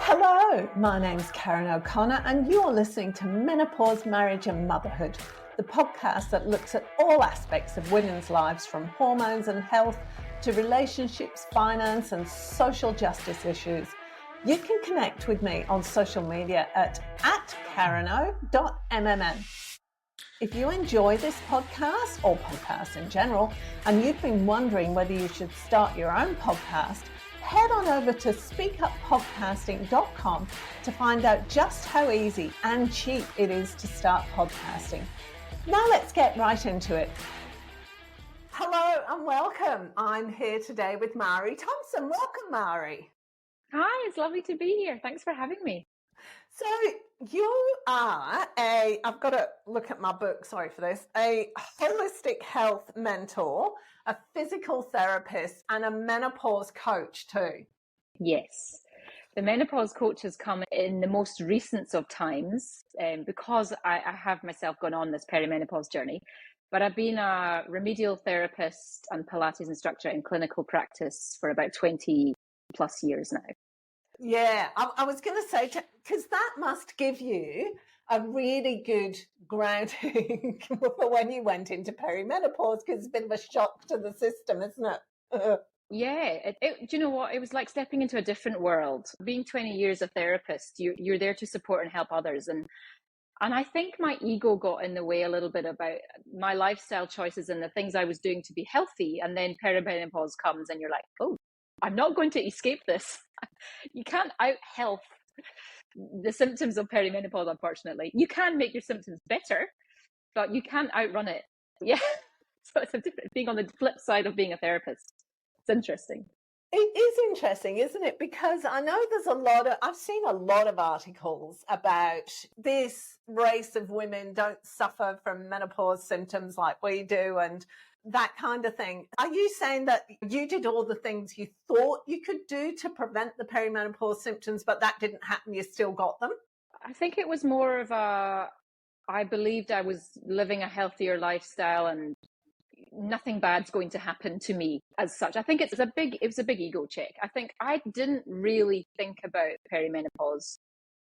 Hello, my name's Karen O'Connor and you're listening to Menopause, Marriage and Motherhood, the podcast that looks at all aspects of women's lives from hormones and health to relationships, finance and social justice issues. You can connect with me on social media at kareno.mmm. If you enjoy this podcast or podcasts in general and you've been wondering whether you should start your own podcast, head on over to speakuppodcasting.com to find out just how easy and cheap it is to start podcasting. Now let's get right into it. Hello and welcome. I'm here today with Mairi Thompson. Welcome, Mairi. Hi, it's lovely to be here. Thanks for having me. So you are I've got to look at my book, sorry for this, a holistic health mentor, a physical therapist and a menopause coach too. Yes, the menopause coach has come in the most recent of times because I have myself gone on this perimenopause journey, but I've been a remedial therapist and Pilates instructor in clinical practice for about 20 plus years now. Yeah, I was going to say, because that must give you a really good grounding for when you went into perimenopause, because it's a bit of a shock to the system, isn't it? Yeah, do you know what? It was like stepping into a different world. Being 20 years a therapist, you're there to support and help others. And I think my ego got in the way a little bit about my lifestyle choices and the things I was doing to be healthy. And then perimenopause comes and you're like, oh, I'm not going to escape this. You can't out-health the symptoms of perimenopause, unfortunately. You can make your symptoms better, but you can't outrun it. Yeah. So it's a different being on the flip side of being a therapist. It's interesting. It is interesting, isn't it? Because I know I've seen a lot of articles about this race of women don't suffer from menopause symptoms like we do and that kind of thing. Are you saying that you did all the things you thought you could do to prevent the perimenopause symptoms, but that didn't happen, you still got them? I think it was more of I believed I was living a healthier lifestyle and nothing bad's going to happen to me as such. I think it was a big ego check. I think I didn't really think about perimenopause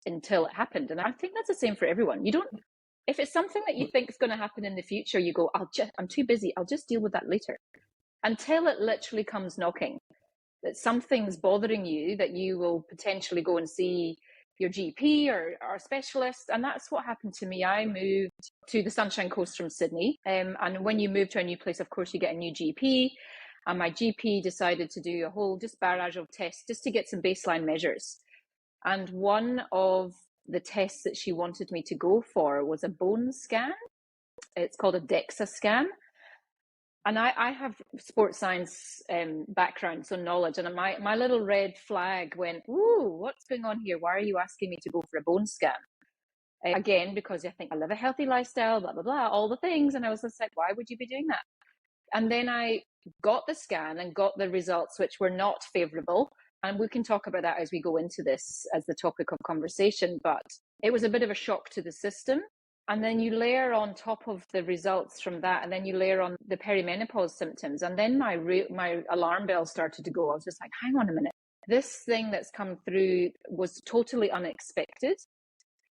until it happened. And I think that's the same for everyone. If it's something that you think is going to happen in the future, you go, I'm too busy. I'll just deal with that later. Until it literally comes knocking, that something's bothering you, that you will potentially go and see your GP or a specialist. And that's what happened to me. I moved to the Sunshine Coast from Sydney. And when you move to a new place, of course, you get a new GP. And my GP decided to do a whole just barrage of tests just to get some baseline measures. And one of the tests that she wanted me to go for was a bone scan. It's called a DEXA scan. And I have sports science background, so knowledge. And my little red flag went, ooh, what's going on here? Why are you asking me to go for a bone scan? Again, because I think I live a healthy lifestyle, blah, blah, blah, all the things. And I was just like, why would you be doing that? And then I got the scan and got the results, which were not favorable. And we can talk about that as we go into this as the topic of conversation. But it was a bit of a shock to the system. And then you layer on top of the results from that, and then you layer on the perimenopause symptoms. And then my alarm bell started to go. I was just like, hang on a minute. This thing that's come through was totally unexpected.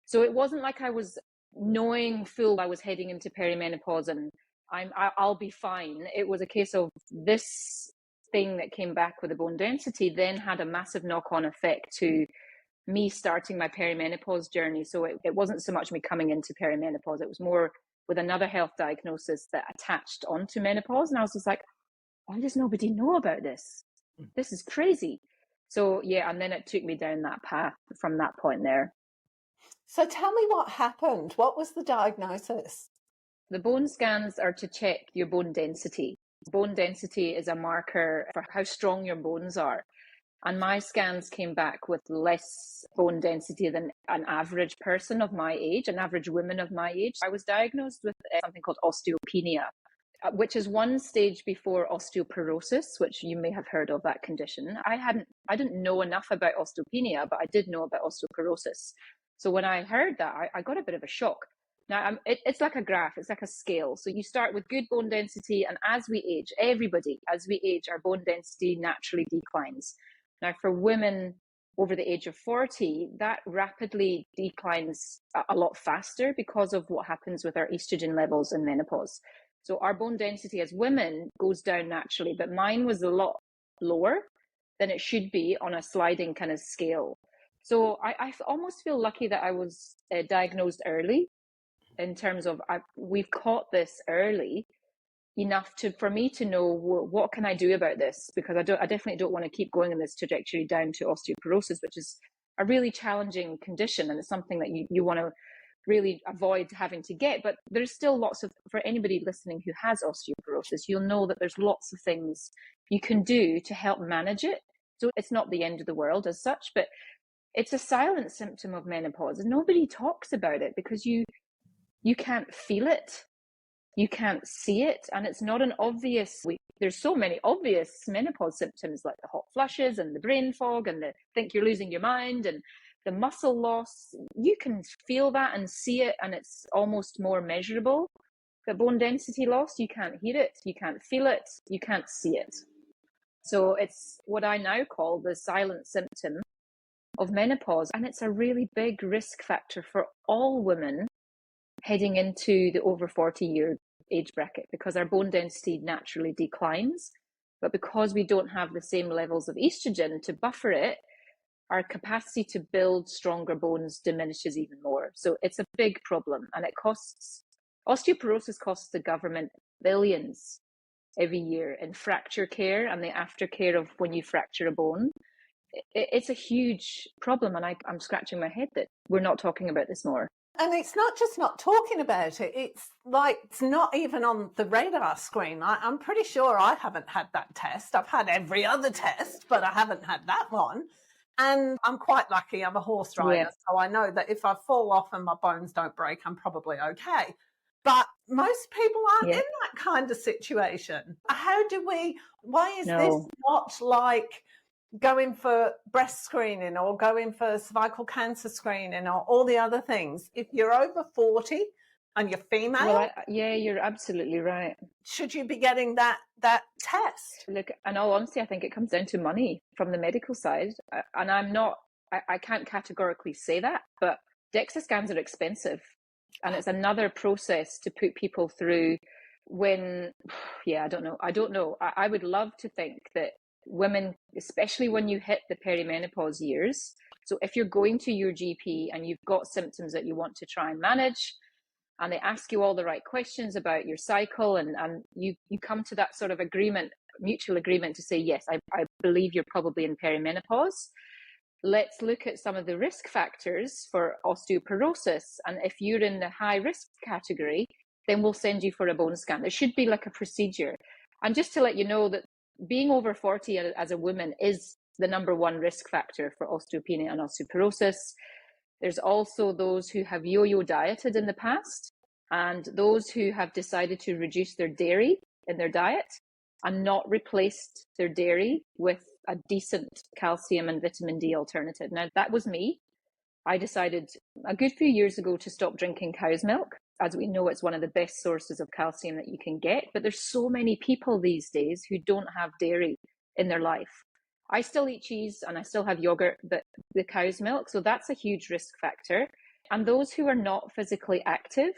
So it wasn't like I was knowing full I was heading into perimenopause and I'll be fine. It was a case of this thing that came back with the bone density then had a massive knock-on effect to me starting my perimenopause journey. So it wasn't so much me coming into perimenopause. It was more with another health diagnosis that attached onto menopause. And I was just like, why does nobody know about this? This is crazy. So yeah, and then it took me down that path from that point there. So tell me what happened. What was the diagnosis? The bone scans are to check your bone density. Bone density is a marker for how strong your bones are. And my scans came back with less bone density than an average person of my age, an average woman of my age. I was diagnosed with something called osteopenia, which is one stage before osteoporosis, which you may have heard of that condition. I didn't know enough about osteopenia, but I did know about osteoporosis. So when I heard that, I got a bit of a shock. Now, it's like a graph, it's like a scale. So you start with good bone density, and as we age, everybody, as we age, our bone density naturally declines. Now, for women, over the age of 40, that rapidly declines a lot faster because of what happens with our estrogen levels in menopause. So our bone density as women goes down naturally, but mine was a lot lower than it should be on a sliding kind of scale. So I almost feel lucky that I was diagnosed early, in terms of we've caught this early enough for me to know what can I do about this, because I definitely don't want to keep going in this trajectory down to osteoporosis, which is a really challenging condition, and it's something that you want to really avoid having to get. But there's still lots of, for anybody listening who has osteoporosis, you'll know that there's lots of things you can do to help manage it. So it's not the end of the world as such, but it's a silent symptom of menopause, and nobody talks about it because you can't feel it, you can't see it, and it's not an obvious. There's so many obvious menopause symptoms, like the hot flushes and the brain fog and the think you're losing your mind and the muscle loss. You can feel that and see it, and it's almost more measurable. The bone density loss, you can't hear it, you can't feel it, you can't see it. So it's what I now call the silent symptom of menopause, and it's a really big risk factor for all women heading into the over 40-year age bracket, because our bone density naturally declines, but because we don't have the same levels of estrogen to buffer it, our capacity to build stronger bones diminishes even more. So it's a big problem, and osteoporosis costs the government billions every year in fracture care and the aftercare of when you fracture a bone. It's a huge problem, and I'm scratching my head that we're not talking about this more. And it's not just not talking about it, it's like it's not even on the radar screen. I'm pretty sure I haven't had that test. I've had every other test, but I haven't had that one. And I'm quite lucky. I'm a horse rider, so I know that if I fall off and my bones don't break, I'm probably okay. But most people aren't in that kind of situation. Why is this not like going for breast screening or going for cervical cancer screening or all the other things? If you're over 40 and you're female, you're absolutely right. Should you be getting that test? Look, in all honesty, I think it comes down to money from the medical side, and I can't categorically say that, but DEXA scans are expensive, and it's another process to put people through. I don't know. I would love to think that women, especially when you hit the perimenopause years, so if you're going to your GP and you've got symptoms that you want to try and manage, and they ask you all the right questions about your cycle, and you come to that sort of mutual agreement to say, yes, I believe you're probably in perimenopause. Let's look at some of the risk factors for osteoporosis, and if you're in the high risk category, then we'll send you for a bone scan. There should be like a procedure. And just to let you know that being over 40 as a woman is the number one risk factor for osteopenia and osteoporosis. There's also those who have yo-yo dieted in the past, and those who have decided to reduce their dairy in their diet and not replaced their dairy with a decent calcium and vitamin D alternative. Now, that was me. I decided a good few years ago to stop drinking cow's milk. As we know, it's one of the best sources of calcium that you can get, but there's so many people these days who don't have dairy in their life. I still eat cheese and I still have yogurt, but the cow's milk, so that's a huge risk factor. And those who are not physically active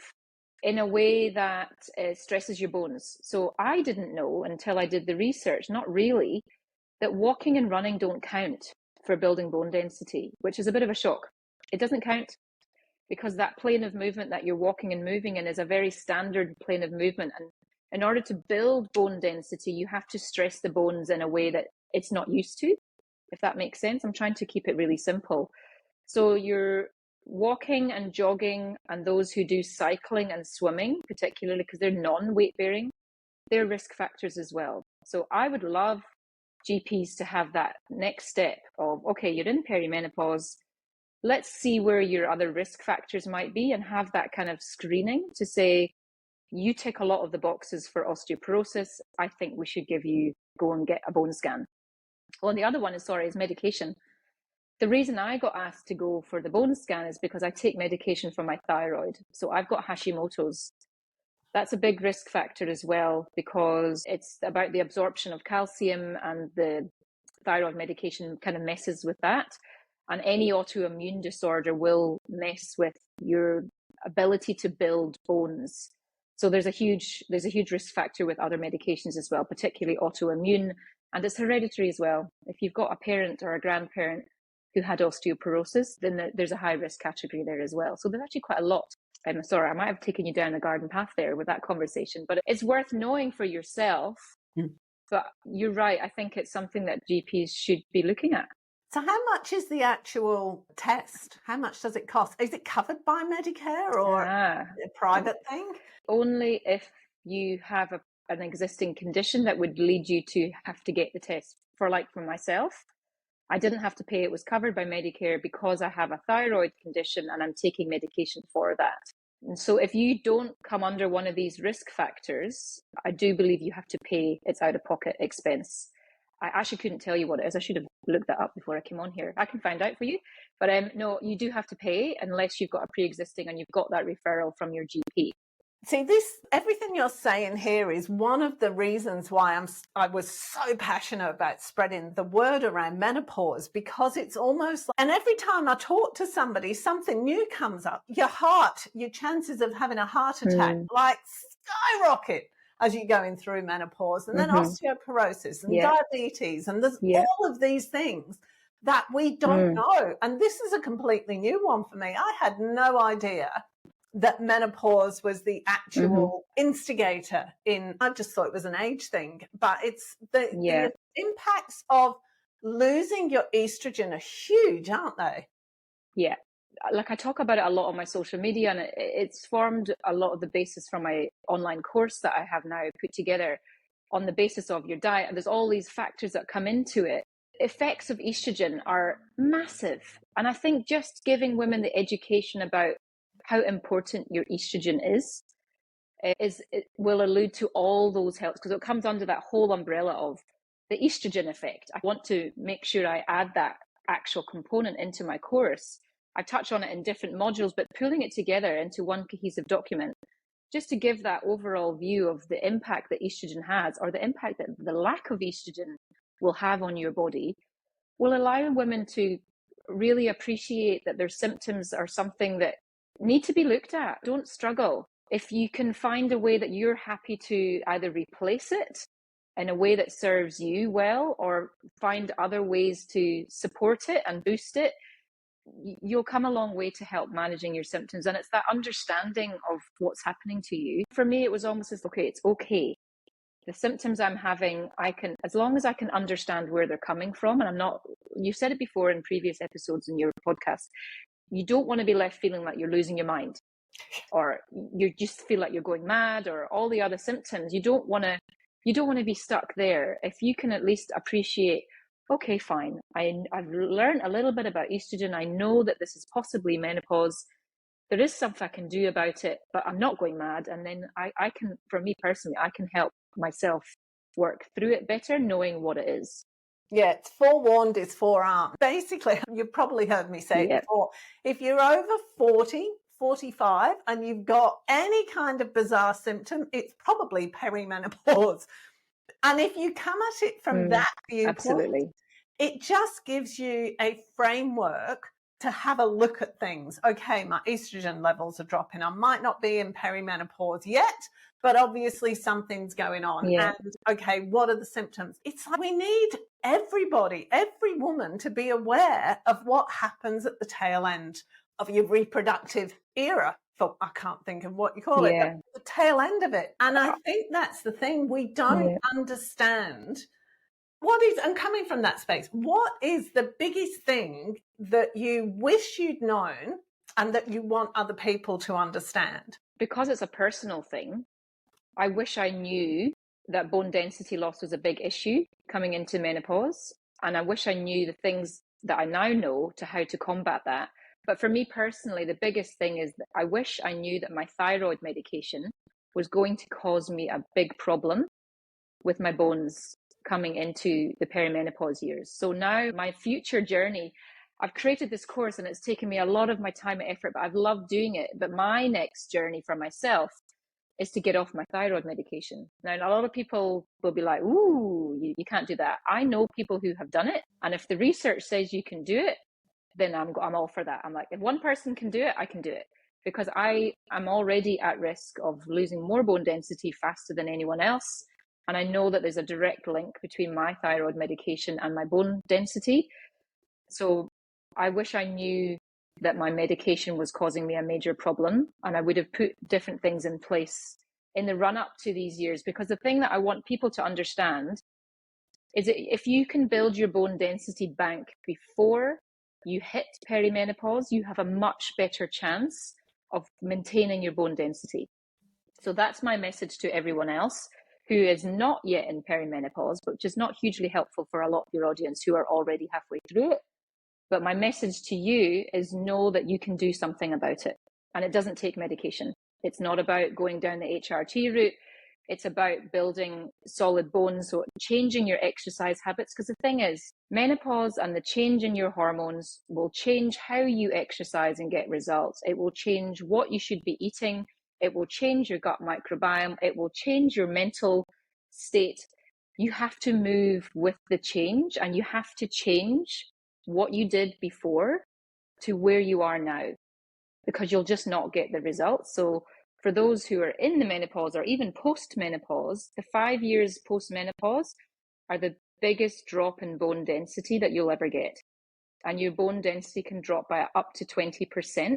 in a way that stresses your bones. So I didn't know until I did the research, not really, that walking and running don't count for building bone density, which is a bit of a shock. It doesn't count, because that plane of movement that you're walking and moving in is a very standard plane of movement. And in order to build bone density, you have to stress the bones in a way that it's not used to, if that makes sense. I'm trying to keep it really simple. So you're walking and jogging, and those who do cycling and swimming, particularly because they're non-weight bearing, they're risk factors as well. So I would love GPs to have that next step of, okay, you're in perimenopause, let's see where your other risk factors might be, and have that kind of screening to say, you tick a lot of the boxes for osteoporosis. I think we should go and get a bone scan. Well, and the other one is medication. The reason I got asked to go for the bone scan is because I take medication for my thyroid. So I've got Hashimoto's. That's a big risk factor as well, because it's about the absorption of calcium, and the thyroid medication kind of messes with that. And any autoimmune disorder will mess with your ability to build bones. So there's a huge risk factor with other medications as well, particularly autoimmune, and it's hereditary as well. If you've got a parent or a grandparent who had osteoporosis, then there's a high risk category there as well. So there's actually quite a lot. I'm sorry, I might have taken you down the garden path there with that conversation, but it's worth knowing for yourself. But you're right, I think it's something that GPs should be looking at. So how much is the actual test? How much does it cost? Is it covered by Medicare or a private thing? Only if you have an existing condition that would lead you to have to get the test. For myself, I didn't have to pay. It was covered by Medicare because I have a thyroid condition and I'm taking medication for that. And so if you don't come under one of these risk factors, I do believe you have to pay. It's out-of-pocket expense. I actually couldn't tell you what it is. I should have looked that up before I came on here. I can find out for you. But no, you do have to pay unless you've got a pre-existing and you've got that referral from your GP. See, everything you're saying here is one of the reasons why I was so passionate about spreading the word around menopause, because it's almost like, and every time I talk to somebody, something new comes up. Your chances of having a heart attack skyrocket as you're going through menopause, and then osteoporosis and diabetes, and there's all of these things that we don't know. And this is a completely new one for me. I had no idea that menopause was the actual instigator I just thought it was an age thing, but it's the impacts of losing your estrogen are huge, aren't they? Yeah. I talk about it a lot on my social media, and it's formed a lot of the basis for my online course that I have now put together on the basis of your diet. And there's all these factors that come into it. Effects of estrogen are massive. And I think just giving women the education about how important your estrogen is it will allude to all those health, because it comes under that whole umbrella of the estrogen effect. I want to make sure I add that actual component into my course. I touch on it in different modules, but pulling it together into one cohesive document, just to give that overall view of the impact that estrogen has, or the impact that the lack of estrogen will have on your body, will allow women to really appreciate that their symptoms are something that need to be looked at. Don't struggle. If you can find a way that you're happy to either replace it in a way that serves you well, or find other ways to support it and boost it, you'll come a long way to help managing your symptoms. And it's that understanding of what's happening to you. For me, it was almost as, okay, it's okay. The symptoms I'm having, as long as I can understand where they're coming from, and you said it before in previous episodes in your podcast, you don't want to be left feeling like you're losing your mind, or you just feel like you're going mad, or all the other symptoms. You don't want to be stuck there. If you can at least appreciate, okay, fine, I've learned a little bit about estrogen. I know that this is possibly menopause. There is something I can do about it, but I'm not going mad. And then I can, for me personally, I can help myself work through it better, knowing what it is. Yeah, it's forewarned is forearmed. Basically, you've probably heard me say it before. If you're over 40, 45, and you've got any kind of bizarre symptom, it's probably perimenopause. And if you come at it from that viewpoint, it just gives you a framework to have a look at things. Okay, my estrogen levels are dropping. I might not be in perimenopause yet, but obviously something's going on. Yeah. And okay, what are the symptoms? It's like we need everybody, every woman, to be aware of what happens at the tail end of your reproductive era. I can't think of what you call it, the tail end of it. And I think that's the thing, we don't understand. What is, and coming from that space, what is the biggest thing that you wish you'd known and that you want other people to understand? Because it's a personal thing, I wish I knew that bone density loss was a big issue coming into menopause. And I wish I knew the things that I now know to how to combat that. But for me personally, the biggest thing is that I wish I knew that my thyroid medication was going to cause me a big problem with my bones coming into the perimenopause years. So now my future journey, I've created this course and it's taken me a lot of my time and effort, but I've loved doing it. But my next journey for myself is to get off my thyroid medication. Now, a lot of people will be like, ooh, you can't do that. I know people who have done it. And if the research says you can do it, then I'm all for that. I'm like, if one person can do it, I can do it, because I am already at risk of losing more bone density faster than anyone else. And I know that there's a direct link between my thyroid medication and my bone density. So I wish I knew that my medication was causing me a major problem, and I would have put different things in place in the run up to these years. Because the thing that I want people to understand is that if you can build your bone density bank before you hit perimenopause, you have a much better chance of maintaining your bone density. So that's my message to everyone else who is not yet in perimenopause, which is not hugely helpful for a lot of your audience who are already halfway through it. But my message to you is know that you can do something about it. And it doesn't take medication. It's not about going down the HRT route. It's about building solid bones, so changing your exercise habits. Because the thing is, menopause and the change in your hormones will change how you exercise and get results. It will change what you should be eating. It will change your gut microbiome. It will change your mental state. You have to move with the change, and you have to change what you did before to where you are now, because you'll just not get the results. So for those who are in the menopause or even post-menopause, the 5 years post-menopause are the biggest drop in bone density that you'll ever get. And your bone density can drop by up to 20%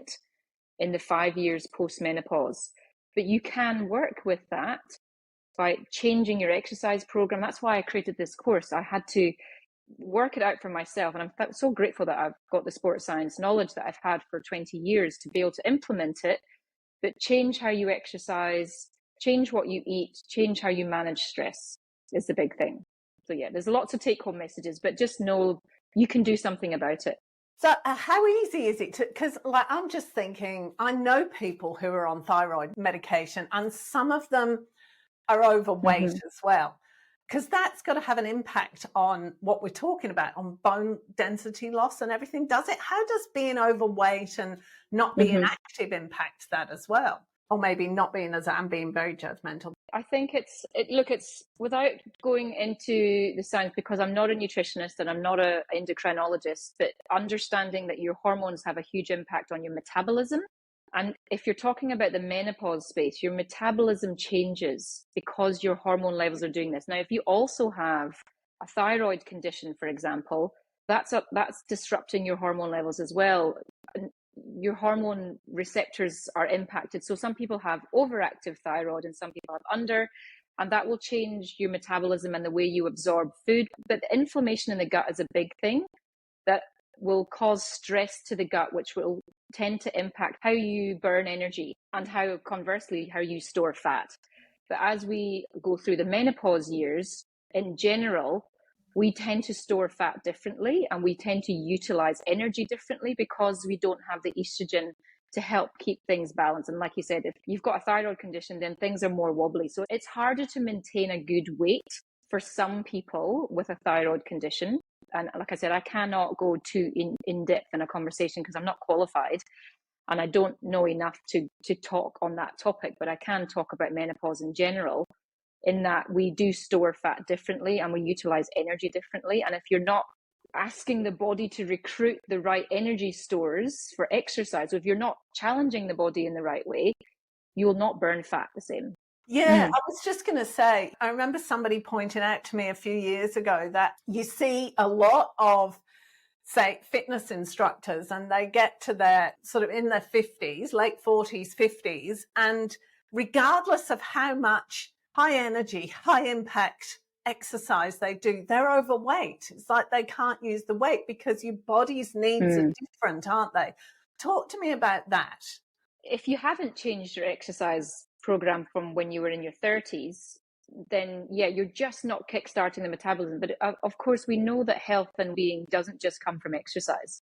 in the 5 years post-menopause. But you can work with that by changing your exercise program. That's why I created this course. I had to work it out for myself, and I'm so grateful that I've got the sports science knowledge that I've had for 20 years to be able to implement it. But change how you exercise, change what you eat, change how you manage stress is the big thing. So yeah, there's lots of take-home messages, but just know you can do something about it. So how easy is it to, because like I'm just thinking, I know people who are on thyroid medication and some of them are overweight as well, because that's got to have an impact on what we're talking about, on bone density loss and everything, does it? How does being overweight and not being active impact that as well? Or maybe not being, as I'm being very judgmental. I think it's without going into the science, because I'm not a nutritionist and I'm not an endocrinologist, but understanding that your hormones have a huge impact on your metabolism. And if you're talking about the menopause space, your metabolism changes because your hormone levels are doing this. Now, if you also have a thyroid condition, for example, that's disrupting your hormone levels as well. Your hormone receptors are impacted. So some people have overactive thyroid and some people have under, and that will change your metabolism and the way you absorb food. But the inflammation in the gut is a big thing that will cause stress to the gut, which will tend to impact how you burn energy and how, conversely, how you store fat. But as we go through the menopause years, in general, we tend to store fat differently and we tend to utilize energy differently because we don't have the estrogen to help keep things balanced. And like you said, if you've got a thyroid condition, then things are more wobbly. So it's harder to maintain a good weight for some people with a thyroid condition. And like I said, I cannot go too in depth in a conversation because I'm not qualified and I don't know enough to talk on that topic, but I can talk about menopause in general, in that we do store fat differently and we utilize energy differently. And if you're not asking the body to recruit the right energy stores for exercise, or if you're not challenging the body in the right way, you will not burn fat the same. Yeah, I was just going to say, I remember somebody pointing out to me a few years ago that you see a lot of, say, fitness instructors, and they get to their sort of in their 50s, late 40s, 50s, and regardless of how much high energy, high impact exercise they do, they're overweight. It's like they can't use the weight because your body's needs are different, aren't they? Talk to me about that. If you haven't changed your exercise program from when you were in your 30s, then yeah, you're just not kickstarting the metabolism. But of course, we know that health and being doesn't just come from exercise.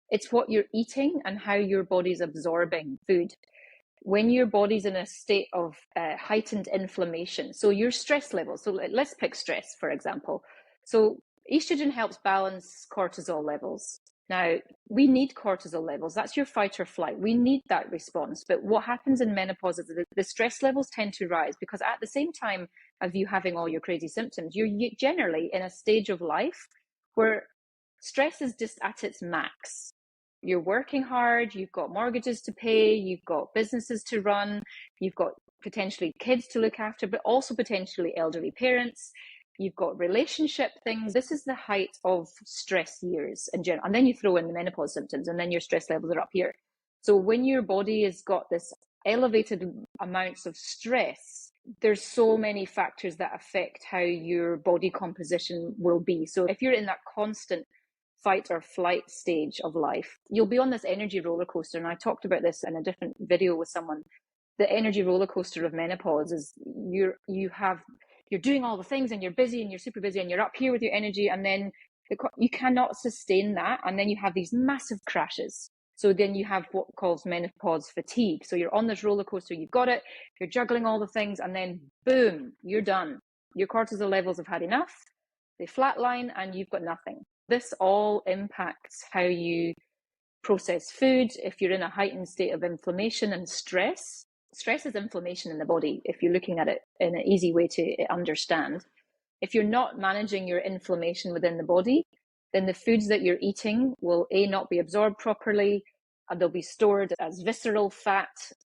It's what you're eating and how your body's absorbing food. When your body's in a state of heightened inflammation, so your stress levels, so let's pick stress, for example. So estrogen helps balance cortisol levels. Now, we need cortisol levels. That's your fight or flight. We need that response. But what happens in menopause is that the stress levels tend to rise because at the same time of you having all your crazy symptoms, you're generally in a stage of life where stress is just at its max. you're working hard, you've got mortgages to pay, you've got businesses to run, you've got potentially kids to look after, but also potentially elderly parents. You've got relationship things. This is the height of stress years in general. And then you throw in the menopause symptoms, and then your stress levels are up here. So when your body has got this elevated amounts of stress, there's so many factors that affect how your body composition will be. So if you're in that constant fight or flight stage of life, you'll be on this energy roller coaster. And I talked about this in a different video with someone. The energy roller coaster of menopause is you're doing all the things, and you're busy, and you're super busy, and you're up here with your energy, and then you cannot sustain that, and then you have these massive crashes. So then you have what calls menopause fatigue. So you're on this roller coaster, you've got it, you're juggling all the things, and then boom, you're done. Your cortisol levels have had enough, they flatline, and you've got nothing. This all impacts how you process food. If you're in a heightened state of inflammation and stress is inflammation in the body, if you're looking at it in an easy way to understand. If you're not managing your inflammation within the body, then the foods that you're eating will not be absorbed properly, and they'll be stored as visceral fat,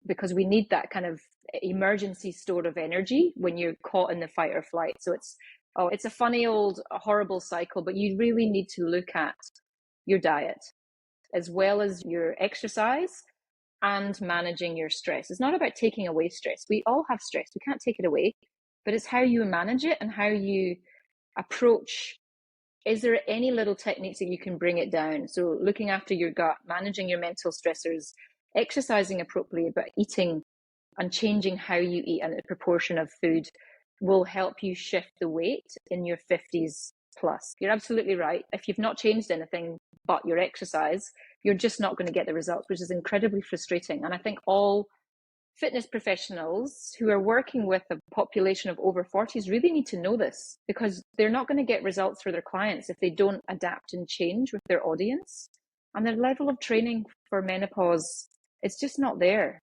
because we need that kind of emergency store of energy when you're caught in the fight or flight. So it's a funny old horrible cycle, but you really need to look at your diet as well as your exercise and managing your stress. It's not about taking away stress. We all have stress. We can't take it away, but it's how you manage it and how you approach. Is there any little techniques that you can bring it down? So looking after your gut, managing your mental stressors, exercising appropriately, but eating and changing how you eat and the proportion of food will help you shift the weight in your 50s plus. You're absolutely right. If you've not changed anything but your exercise, you're just not going to get the results, which is incredibly frustrating. And I think all fitness professionals who are working with a population of over 40s really need to know this, because they're not going to get results for their clients if they don't adapt and change with their audience. And their level of training for menopause, it's just not there.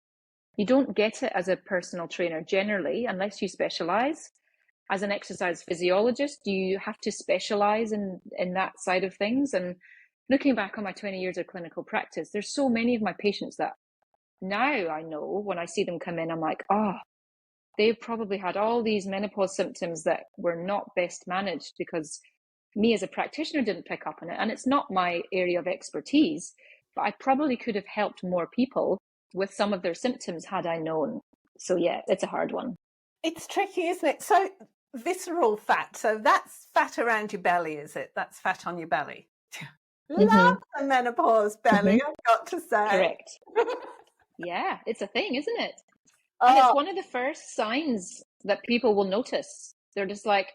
You don't get it as a personal trainer generally, unless you specialize. As an exercise physiologist, you have to specialize in that side of things. And looking back on my 20 years of clinical practice, there's so many of my patients that now I know when I see them come in, I'm like, they've probably had all these menopause symptoms that were not best managed because me as a practitioner didn't pick up on it. And it's not my area of expertise, but I probably could have helped more people with some of their symptoms had I known. So yeah, it's a hard one. It's tricky, isn't it? So visceral fat, so that's fat around your belly, is it? That's fat on your belly. Love the menopause belly, I've got to say. Correct. Yeah, it's a thing, isn't it? And it's one of the first signs that people will notice. They're just like,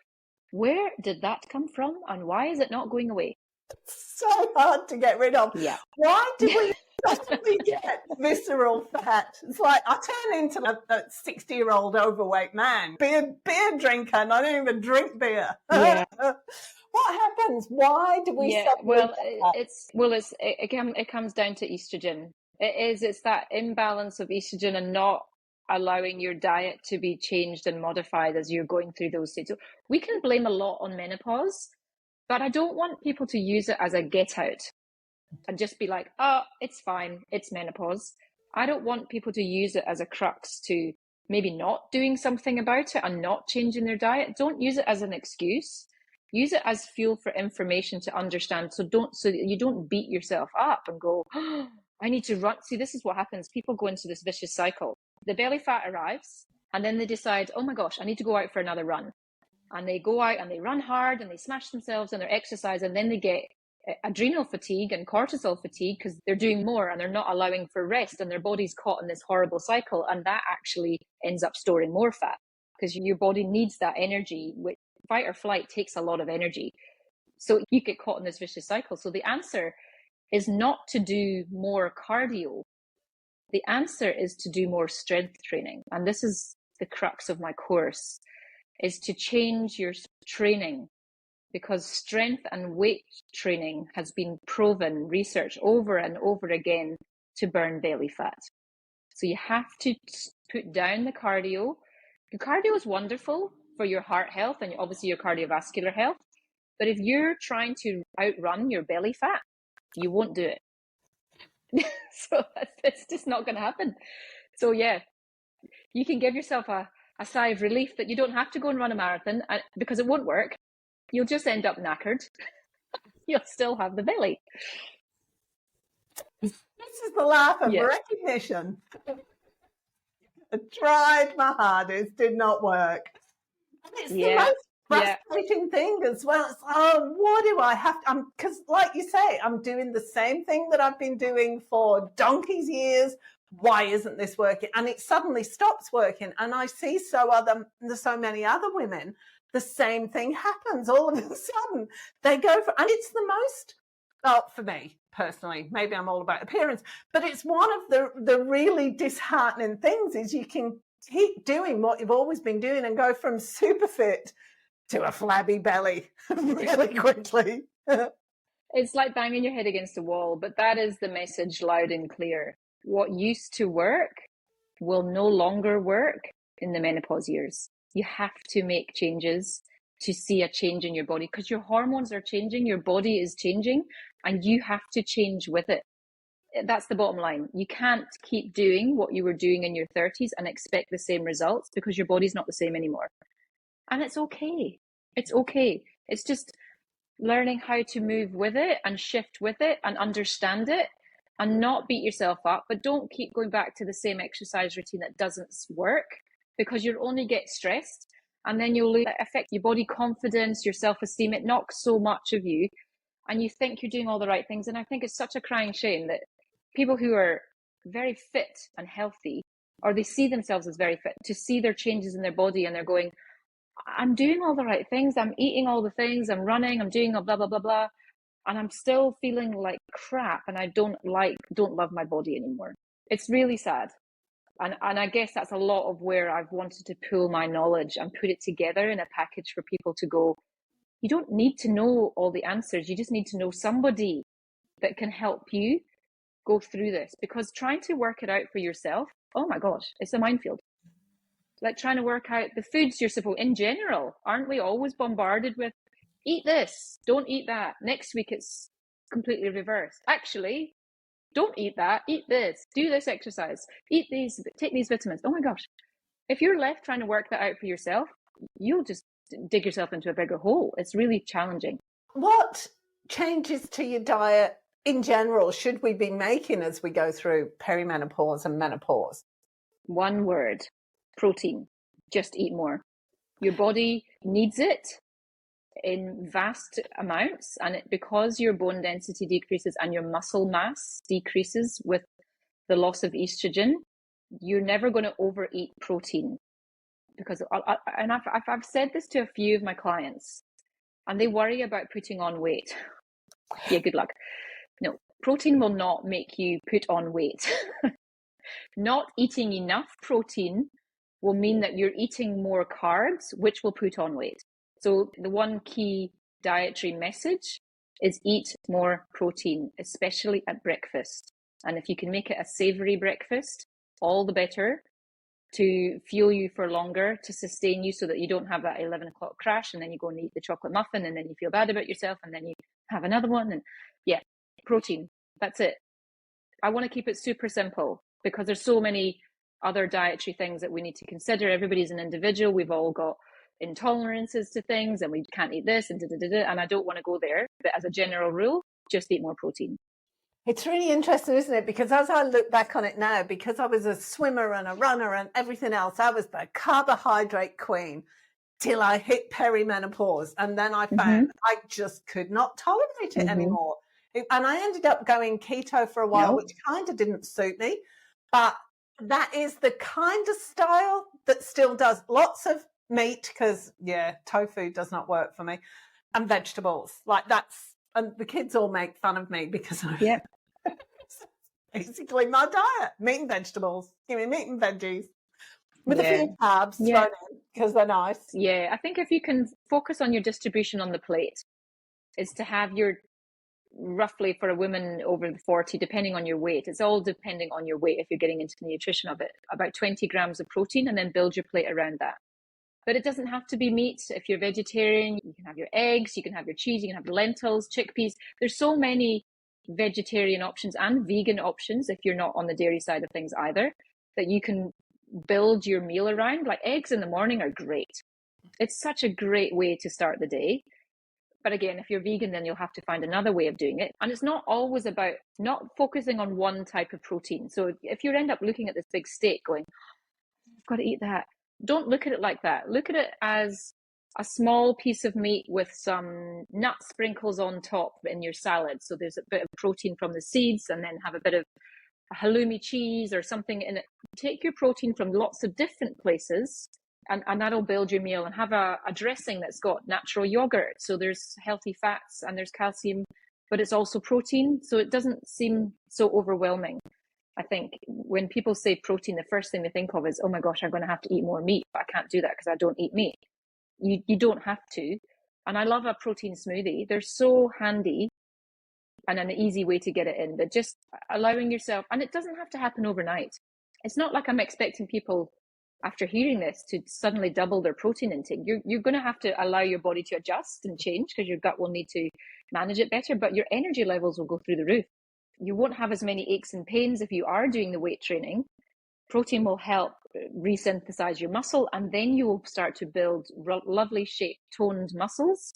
where did that come from? And why is it not going away? It's so hard to get rid of. Yeah. Why do we suddenly get visceral fat? It's like I turn into a 60-year-old overweight man, beer drinker, and I don't even drink beer. Yeah. What happens? Why do we suddenly it comes down to estrogen. It's that imbalance of estrogen and not allowing your diet to be changed and modified as you're going through those stages. So we can blame a lot on menopause, but I don't want people to use it as a get out and just be like, it's fine, it's menopause. I don't want people to use it as a crux to maybe not doing something about it and not changing their diet. Don't use it as an excuse. Use it as fuel for information to understand. So that you don't beat yourself up and go, I need to run. See, this is what happens. People go into this vicious cycle. The belly fat arrives and then they decide, oh my gosh, I need to go out for another run. And they go out and they run hard and they smash themselves and their exercise, and then they get adrenal fatigue and cortisol fatigue because they're doing more and they're not allowing for rest, and their body's caught in this horrible cycle, and that actually ends up storing more fat because your body needs that energy. Fight or flight takes a lot of energy. So you get caught in this vicious cycle. So the answer is not to do more cardio. The answer is to do more strength training. And this is the crux of my course, is to change your training, because strength and weight training has been proven, research over and over again, to burn belly fat. So you have to put down the cardio. The cardio is wonderful for your heart health and obviously your cardiovascular health. But if you're trying to outrun your belly fat, you won't do it. So it's just not going to happen. So yeah, you can give yourself a sigh of relief that you don't have to go and run a marathon, because it won't work. You'll just end up knackered. You'll still have the belly. This is the laugh of recognition. I tried my hardest, did not work. And it's the most frustrating thing as well. It's, oh, what do I have to, because like you say, I'm doing the same thing that I've been doing for donkey's years. Why isn't this working? And it suddenly stops working. And I see so many other women, the same thing happens all of a sudden. They go for, and it's the most, well, for me personally, maybe I'm all about appearance, but it's one of the really disheartening things is you can keep doing what you've always been doing and go from super fit to a flabby belly really quickly. It's like banging your head against a wall, but that is the message loud and clear. What used to work will no longer work in the menopause years. You have to make changes to see a change in your body, because your hormones are changing, your body is changing, and you have to change with it. That's the bottom line. You can't keep doing what you were doing in your 30s and expect the same results, because your body's not the same anymore. And it's okay. It's okay. It's just learning how to move with it and shift with it and understand it and not beat yourself up, but don't keep going back to the same exercise routine that doesn't work, because you'll only get stressed, and then you'll affect your body confidence, your self-esteem. It knocks so much of you, and you think you're doing all the right things. And I think it's such a crying shame that people who are very fit and healthy, or they see themselves as very fit, to see their changes in their body and they're going, I'm doing all the right things, I'm eating all the things, I'm running, I'm doing a blah, blah, blah, blah, and I'm still feeling like crap, and I don't love my body anymore. It's really sad. And I guess that's a lot of where I've wanted to pull my knowledge and put it together in a package for people to go, you don't need to know all the answers. You just need to know somebody that can help you go through this, because trying to work it out for yourself, oh my gosh, it's a minefield. Like trying to work out the foods you're supposed, in general, aren't we always bombarded with, eat this, don't eat that. Next week it's completely reversed. Actually, don't eat that, eat this, do this exercise, eat these, take these vitamins. Oh my gosh. If you're left trying to work that out for yourself, you'll just dig yourself into a bigger hole. It's really challenging. What changes to your diet in general should we be making as we go through perimenopause and menopause? One word, protein. Just eat more. Your body needs it in vast amounts, and because your bone density decreases and your muscle mass decreases with the loss of estrogen, you're never going to overeat protein. Because I've said this to a few of my clients, and they worry about putting on weight. Yeah, good luck. No, protein will not make you put on weight. Not eating enough protein will mean that you're eating more carbs, which will put on weight. So the one key dietary message is eat more protein, especially at breakfast. And if you can make it a savory breakfast, all the better, to fuel you for longer, to sustain you so that you don't have that 11 o'clock crash and then you go and eat the chocolate muffin and then you feel bad about yourself and then you have another one. And yeah, protein, that's it. I want to keep it super simple, because there's so many other dietary things that we need to consider. Everybody's an individual. We've all got intolerances to things and we can't eat this and and I don't want to go there. But as a general rule, just eat more protein. It's really interesting, isn't it? Because as I look back on it now, because I was a swimmer and a runner and everything else, I was the carbohydrate queen till I hit perimenopause. And then I found I just could not tolerate it anymore. And I ended up going keto for a while, which kind of didn't suit me. But that is the kind of style that still does lots of meat, because, yeah, tofu does not work for me, and vegetables. Like that's, and the kids all make fun of me because I, basically my diet, meat and vegetables. Give me meat and veggies with a few carbs thrown in because they're nice. Yeah, I think if you can focus on your distribution on the plate, is to have your, roughly for a woman over 40, depending on your weight, it's all depending on your weight if you're getting into the nutrition of it, about 20 grams of protein, and then build your plate around that. But it doesn't have to be meat. If you're vegetarian, you can have your eggs, you can have your cheese, you can have lentils, chickpeas. There's so many vegetarian options and vegan options if you're not on the dairy side of things either, that you can build your meal around. Like eggs in the morning are great. It's such a great way to start the day. But again, if you're vegan, then you'll have to find another way of doing it. And it's not always about not focusing on one type of protein. So if you end up looking at this big steak going, I've got to eat that, don't look at it like that. Look at it as a small piece of meat with some nut sprinkles on top in your salad. So there's a bit of protein from the seeds, and then have a bit of halloumi cheese or something in it. Take your protein from lots of different places, and that'll build your meal. And have a dressing that's got natural yogurt. So there's healthy fats and there's calcium, but it's also protein. So it doesn't seem so overwhelming. I think when people say protein, the first thing they think of is, oh my gosh, I'm going to have to eat more meat, but I can't do that because I don't eat meat. You don't have to. And I love a protein smoothie. They're so handy and an easy way to get it in, but just allowing yourself, and it doesn't have to happen overnight. It's not like I'm expecting people after hearing this to suddenly double their protein intake. You're going to have to allow your body to adjust and change because your gut will need to manage it better, but your energy levels will go through the roof. You won't have as many aches and pains if you are doing the weight training. Protein will help resynthesize your muscle, and then you will start to build lovely shaped, toned muscles,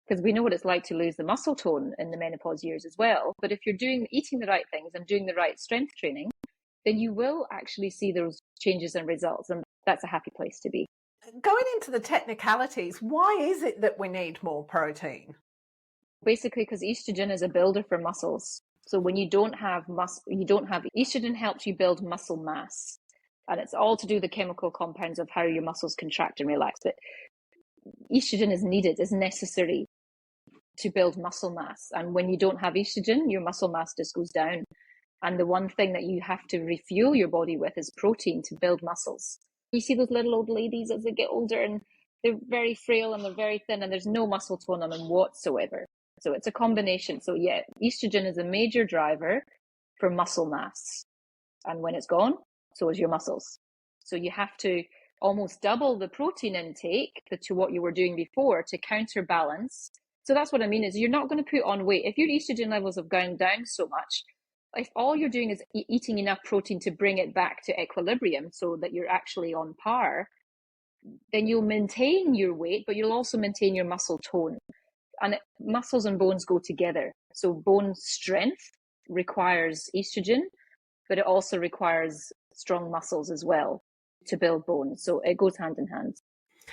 because we know what it's like to lose the muscle tone in the menopause years as well. But if you're eating the right things and doing the right strength training, then you will actually see those changes and results, and that's a happy place to be. Going into the technicalities, why is it that we need more protein? Basically, because estrogen is a builder for muscles. So when you don't have estrogen helps you build muscle mass. And it's all to do with the chemical compounds of how your muscles contract and relax. But estrogen is needed, is necessary to build muscle mass. And when you don't have estrogen, your muscle mass just goes down. And the one thing that you have to refuel your body with is protein to build muscles. You see those little old ladies as they get older, and they're very frail and they're very thin, and there's no muscle tone on them whatsoever. So it's a combination. So yeah, estrogen is a major driver for muscle mass. And when it's gone, so is your muscles. So you have to almost double the protein intake to what you were doing before to counterbalance. So that's what I mean, is you're not going to put on weight. If your estrogen levels have gone down so much, if all you're doing is eating enough protein to bring it back to equilibrium so that you're actually on par, then you'll maintain your weight, but you'll also maintain your muscle tone. And muscles and bones go together. So bone strength requires estrogen, but it also requires strong muscles as well to build bones. So it goes hand in hand.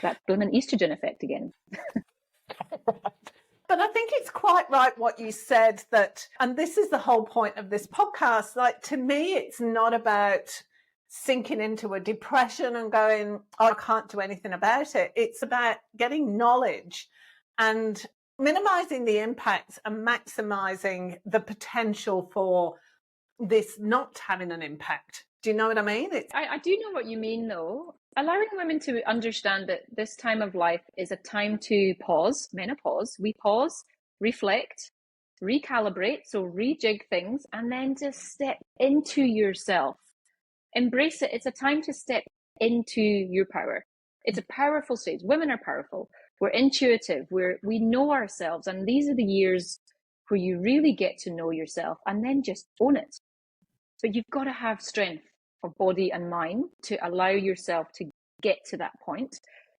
That blooming estrogen effect again. But I think it's quite right what you said, that, and this is the whole point of this podcast, like, to me, it's not about sinking into a depression and going, oh, I can't do anything about it. It's about getting knowledge and minimizing the impacts and maximizing the potential for this not having an impact. Do you know what I mean? I do know what you mean, though. Allowing women to understand that this time of life is a time to pause, menopause. We pause, reflect, recalibrate, so rejig things, and then just step into yourself. Embrace it. It's a time to step into your power. It's a powerful stage. Women are powerful. We're intuitive. We know ourselves. And these are the years where you really get to know yourself and then just own it. But you've got to have strength of body and mind to allow yourself to get to that point.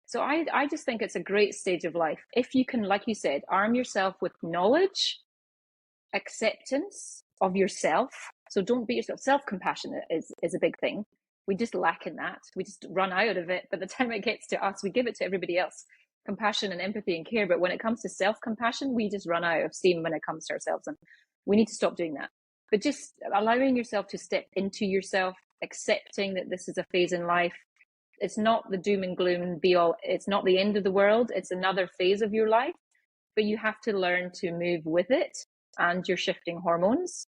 So I just think it's a great stage of life. If you can, like you said, arm yourself with knowledge, acceptance of yourself. So don't beat yourself. Self-compassion is a big thing. We just lack in that. We just run out of it. By the time it gets to us, we give it to everybody else. Compassion and empathy and care. But when it comes to self-compassion, we just run out of steam when it comes to ourselves. And we need to stop doing that. But just allowing yourself to step into yourself, accepting that this is a phase in life. It's not the doom and gloom be all. It's not the end of the world. It's another phase of your life. But you have to learn to move with it and your shifting hormones,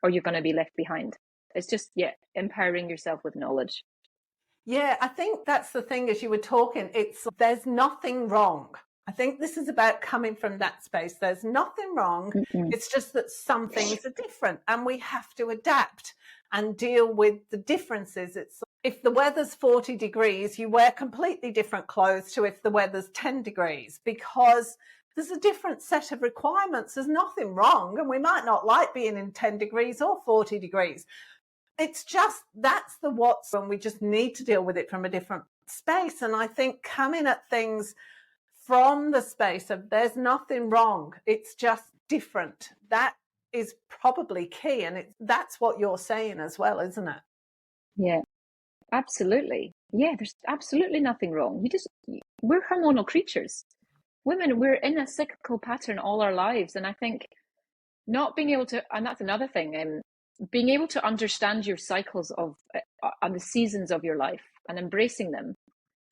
or you're going to be left behind. It's just, empowering yourself with knowledge. Yeah, I think that's the thing. As you were talking, there's nothing wrong. I think this is about coming from that space. There's nothing wrong. Mm-mm. It's just that some things are different and we have to adapt and deal with the differences. It's if the weather's 40 degrees, you wear completely different clothes to if the weather's 10 degrees, because there's a different set of requirements. There's nothing wrong, and we might not like being in 10 degrees or 40 degrees. It's just, that's the what's, and we just need to deal with it from a different space. And I think coming at things from the space of there's nothing wrong, it's just different, that is probably key. And that's what you're saying as well, isn't it? Yeah, absolutely. Yeah, there's absolutely nothing wrong. We're hormonal creatures. Women, we're in a cyclical pattern all our lives. And I think not being able to, and that's another thing, being able to understand your cycles and the seasons of your life and embracing them.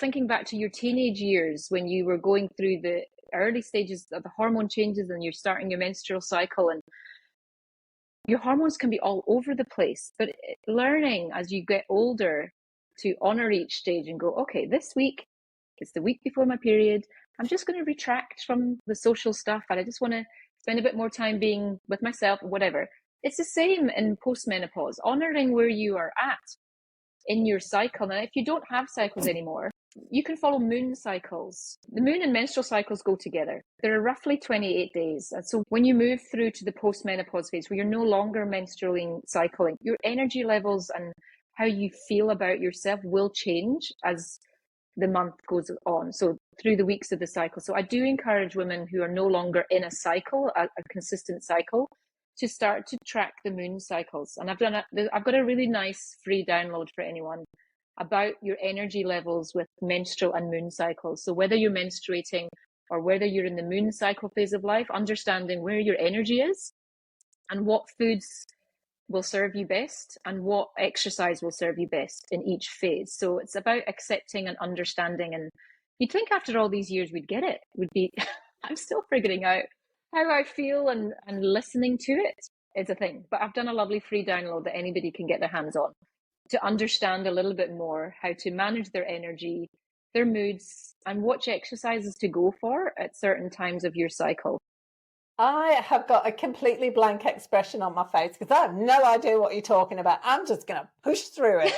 Thinking back to your teenage years when you were going through the early stages of the hormone changes and you're starting your menstrual cycle, and your hormones can be all over the place, but learning as you get older to honor each stage and go, okay, this week, it's the week before my period, I'm just going to retract from the social stuff and I just want to spend a bit more time being with myself, whatever. It's the same in post-menopause, honoring where you are at in your cycle. And if you don't have cycles anymore, you can follow moon cycles. The moon and menstrual cycles go together. There are roughly 28 days. And so when you move through to the post-menopause phase, where you're no longer menstruating, cycling, your energy levels and how you feel about yourself will change as the month goes on. So through the weeks of the cycle. So I do encourage women who are no longer in a cycle, a consistent cycle, to start to track the moon cycles. And I've got a really nice free download for anyone about your energy levels with menstrual and moon cycles. So whether you're menstruating or whether you're in the moon cycle phase of life, understanding where your energy is and what foods will serve you best and what exercise will serve you best in each phase. So it's about accepting and understanding. And you'd think after all these years we'd get it. I'm still figuring out how I feel, and listening to it is a thing. But I've done a lovely free download that anybody can get their hands on to understand a little bit more how to manage their energy, their moods, and which exercises to go for at certain times of your cycle. I have got a completely blank expression on my face because I have no idea what you're talking about. I'm just going to push through it.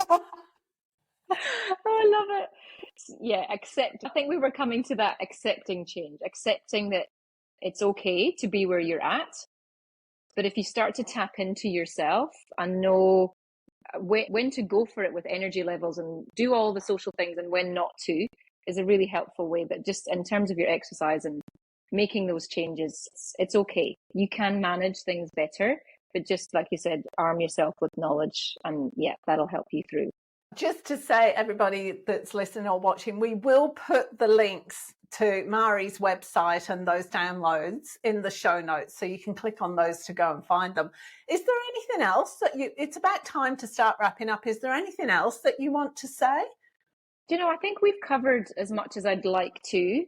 Oh, I love it. Yeah, I think we were coming to that accepting change, accepting that it's okay to be where you're at. But if you start to tap into yourself and know when to go for it with energy levels and do all the social things and when not to, is a really helpful way. But just in terms of your exercise and making those changes, it's okay. You can manage things better, but just like you said, arm yourself with knowledge, and yeah, that'll help you through. Just to say, everybody that's listening or watching, we will put the links to Mairi's website and those downloads in the show notes, so you can click on those to go and find them. Is there anything else that it's about time to start wrapping up. Is there anything else that you want to say? I think we've covered as much as I'd like to,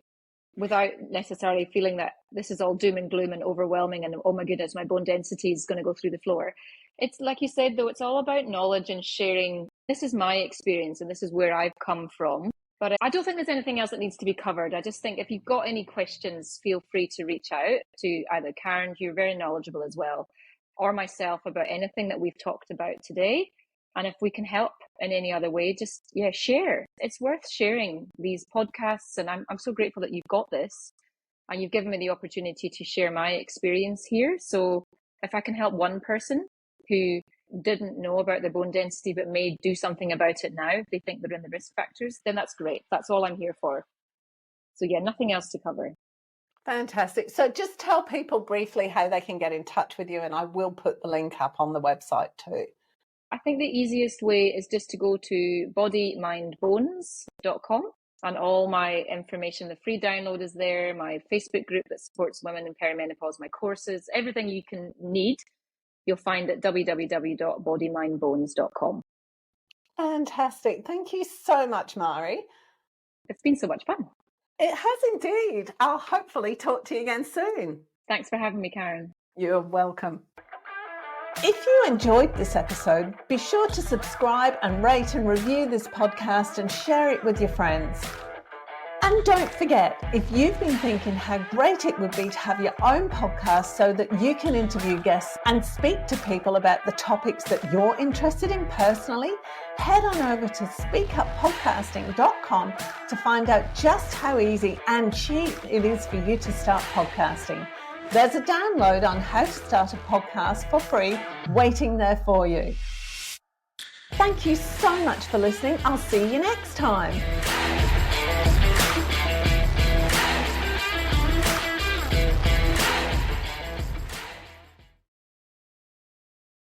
without necessarily feeling that this is all doom and gloom and overwhelming and, oh my goodness, my bone density is going to go through the floor. It's like you said, though, it's all about knowledge and sharing. This is my experience and this is where I've come from. But I don't think there's anything else that needs to be covered. I just think if you've got any questions, feel free to reach out to either Karen, who you're very knowledgeable as well, or myself about anything that we've talked about today. And if we can help in any other way, just, share. It's worth sharing these podcasts. And I'm so grateful that you've got this and you've given me the opportunity to share my experience here. So if I can help one person who didn't know about their bone density but may do something about it now if they think they're in the risk factors, then that's great. That's all I'm here for. So nothing else to cover. Fantastic. So just tell people briefly how they can get in touch with you, and I will put the link up on the website too. I think the easiest way is just to go to bodymindbones.com, and all my information, the free download is there, my Facebook group that supports women in perimenopause, my courses, everything you can need, you'll find at www.bodymindbones.com. Fantastic. Thank you so much, Mairi. It's been so much fun. It has indeed. I'll hopefully talk to you again soon. Thanks for having me, Karen. You're welcome. If you enjoyed this episode, be sure to subscribe and rate and review this podcast and share it with your friends. And don't forget, if you've been thinking how great it would be to have your own podcast so that you can interview guests and speak to people about the topics that you're interested in personally, head on over to speakuppodcasting.com to find out just how easy and cheap it is for you to start podcasting. There's a download on how to start a podcast for free waiting there for you. Thank you so much for listening. I'll see you next time.